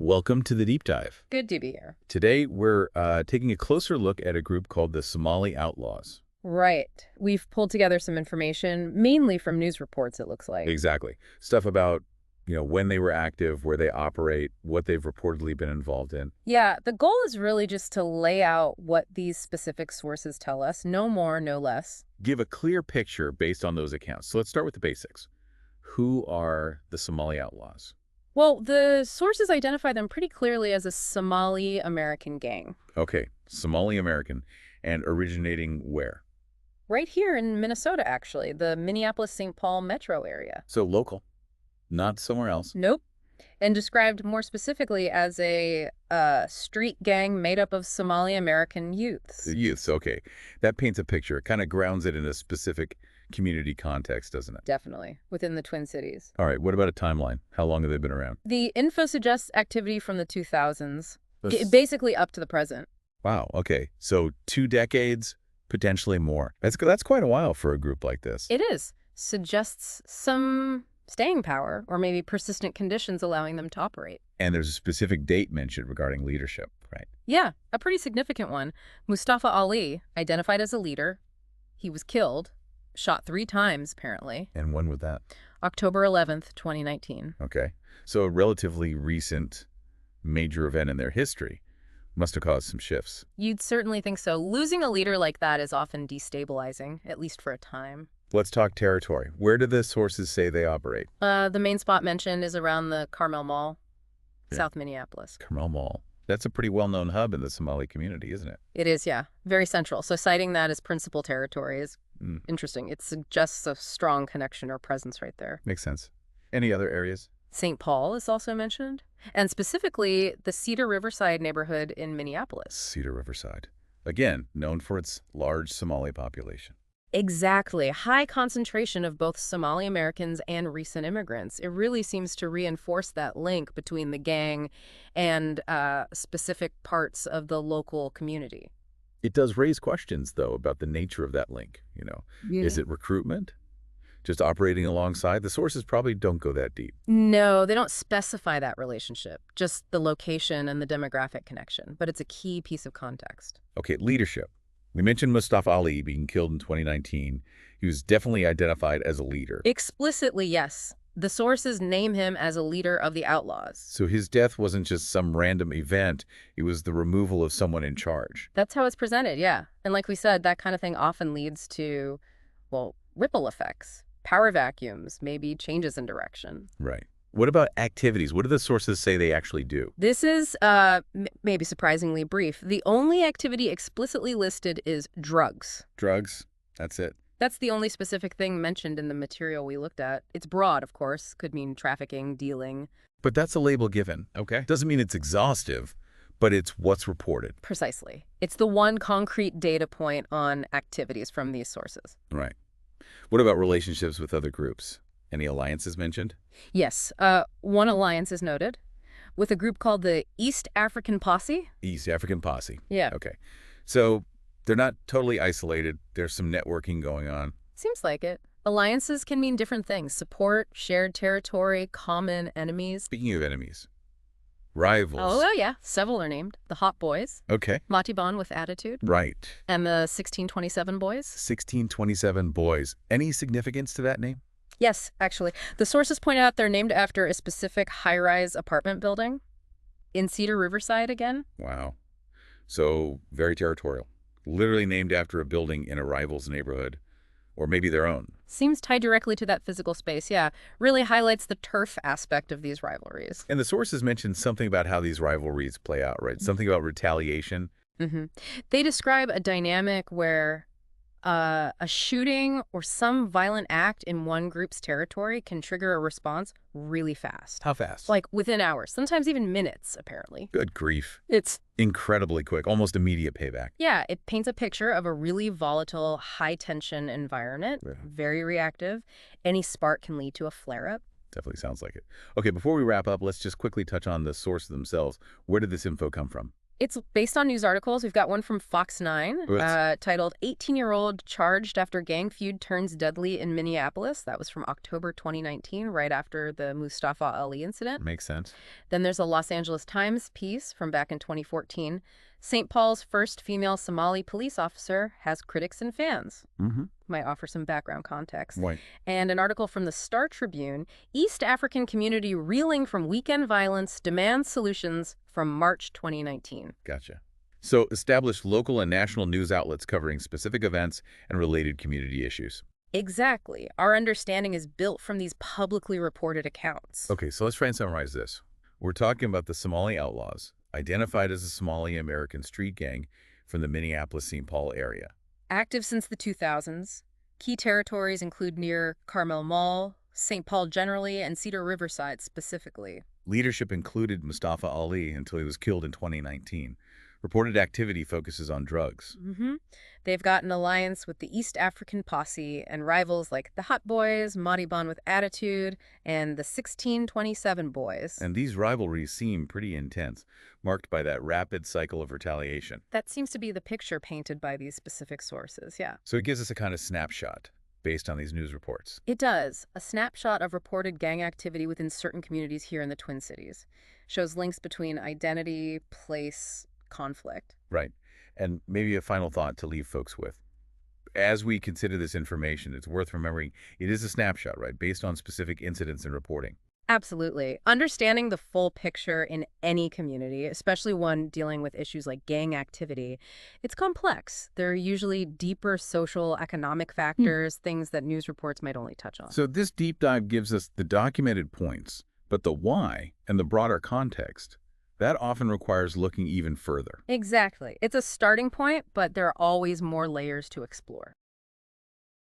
Welcome to the Deep Dive. Good to be here. Today, we're taking a closer look at a group called the Somali Outlaws. Right. We've pulled together some information, mainly from news reports, it looks like. Exactly. Stuff about, when they were active, where they operate, what they've reportedly been involved in. Yeah, the goal is really just to lay out what these specific sources tell us, no more, no less. Give a clear picture based on those accounts. So let's start with the basics. Who are the Somali Outlaws? Well, the sources identify them pretty clearly as a Somali American gang. Okay, Somali American, and originating where? Right here in Minnesota, actually, the Minneapolis-St. Paul metro area. So local, not somewhere else. Nope. And described more specifically as a street gang made up of Somali American youths. Youths, okay. That paints a picture. It kind of grounds it in a specific community context, doesn't it? Definitely, within the Twin Cities. All right, what about a timeline? How long have they been around? The info suggests activity from the 2000s, basically up to the present. Wow, okay. So 2 decades, potentially more. That's quite a while for a group like this. It is. Suggests some staying power or maybe persistent conditions allowing them to operate. And there's a specific date mentioned regarding leadership, right? Yeah, a pretty significant one. Mustafa Ali, identified as a leader. He was killed, shot 3 times, apparently. And when was that? October 11th, 2019. Okay. So a relatively recent major event in their history must have caused some shifts. You'd certainly think so. Losing a leader like that is often destabilizing, at least for a time. Let's talk territory. Where do the sources say they operate? The main spot mentioned is around the Carmel Mall, South Minneapolis. Carmel Mall. That's a pretty well-known hub in the Somali community, isn't it? It is, yeah. Very central. So citing that as principal territory is interesting. It suggests a strong connection or presence right there. Makes sense. Any other areas? St. Paul is also mentioned, and specifically the Cedar-Riverside neighborhood in Minneapolis. Cedar-Riverside. Again, known for its large Somali population. Exactly. High concentration of both Somali Americans and recent immigrants. It really seems to reinforce that link between the gang and specific parts of the local community. It does raise questions, though, about the nature of that link. Yeah. Is it recruitment? Just operating alongside? The sources probably don't go that deep. No, they don't specify that relationship, just the location and the demographic connection, but it's a key piece of context. Okay, leadership. We mentioned Mustafa Ali being killed in 2019. He was definitely identified as a leader. Explicitly, yes. The sources name him as a leader of the Outlaws. So his death wasn't just some random event. It was the removal of someone in charge. That's how it's presented, yeah. And like we said, that kind of thing often leads to, well, ripple effects, power vacuums, maybe changes in direction. Right. What about activities? What do the sources say they actually do? This is maybe surprisingly brief. The only activity explicitly listed is drugs. Drugs? That's it. That's the only specific thing mentioned in the material we looked at. It's broad, of course. Could mean trafficking, dealing. But that's a label given, okay? Doesn't mean it's exhaustive, but it's what's reported. Precisely. It's the one concrete data point on activities from these sources. Right. What about relationships with other groups? Any alliances mentioned? Yes. One alliance is noted with a group called the East African Posse. East African Posse. Yeah. Okay. So they're not totally isolated. There's some networking going on. Seems like it. Alliances can mean different things. Support, shared territory, common enemies. Speaking of enemies, rivals. Oh, yeah. Several are named. The Hot Boys. Okay. Madhiban with attitude. Right. And the 1627 Boys. 1627 Boyz. Any significance to that name? Yes, actually. The sources point out they're named after a specific high-rise apartment building in Cedar-Riverside again. Wow. So very territorial. Literally named after a building in a rival's neighborhood, or maybe their own. Seems tied directly to that physical space, yeah. Really highlights the turf aspect of these rivalries. And the sources mentioned something about how these rivalries play out, right? Something about retaliation. They describe a dynamic where a shooting or some violent act in one group's territory can trigger a response really fast. How fast? Like within hours, sometimes even minutes, apparently. Good grief. It's incredibly quick, almost immediate payback. Yeah, it paints a picture of a really volatile, high-tension environment, very reactive. Any spark can lead to a flare-up. Definitely sounds like it. Okay, before we wrap up, let's just quickly touch on the sources themselves. Where did this info come from? It's based on news articles. We've got one from Fox 9 But titled 18-Year-Old Charged After Gang Feud Turns Deadly in Minneapolis. That was from October 2019, right after the Mustafa Ali incident. makes sense. Then there's a Los Angeles Times piece from back in 2014. St. Paul's first female Somali police officer has critics and fans. Mm-hmm. Might offer some background context. Right. And an article from the Star Tribune, East African community reeling from weekend violence demands solutions from March 2019. Gotcha. So establish local and national news outlets covering specific events and related community issues. Exactly. Our understanding is built from these publicly reported accounts. Okay, so let's try and summarize this. We're talking about the Somali Outlaws, identified as a Somali American street gang from the Minneapolis-St. Paul area. Active since the 2000s. Key territories include near Carmel Mall, St. Paul generally, and Cedar-Riverside specifically. Leadership included Mustafa Ali until he was killed in 2019. Reported activity focuses on drugs. They've got an alliance with the East African Posse and rivals like the Hot Boys, Madhiban with Attitude, and the 1627 Boys. And these rivalries seem pretty intense, marked by that rapid cycle of retaliation. That seems to be the picture painted by these specific sources, yeah. So it gives us a kind of snapshot based on these news reports. It does. A snapshot of reported gang activity within certain communities here in the Twin Cities. Shows links between identity, place, conflict. Right. And maybe a final thought to leave folks with. As we consider this information, it's worth remembering it is a snapshot, right, based on specific incidents and reporting. Absolutely. Understanding the full picture in any community, especially one dealing with issues like gang activity, it's complex. There are usually deeper social, economic factors, things that news reports might only touch on. So this deep dive gives us the documented points, but the why and the broader context, that often requires looking even further. Exactly. It's a starting point, but there are always more layers to explore.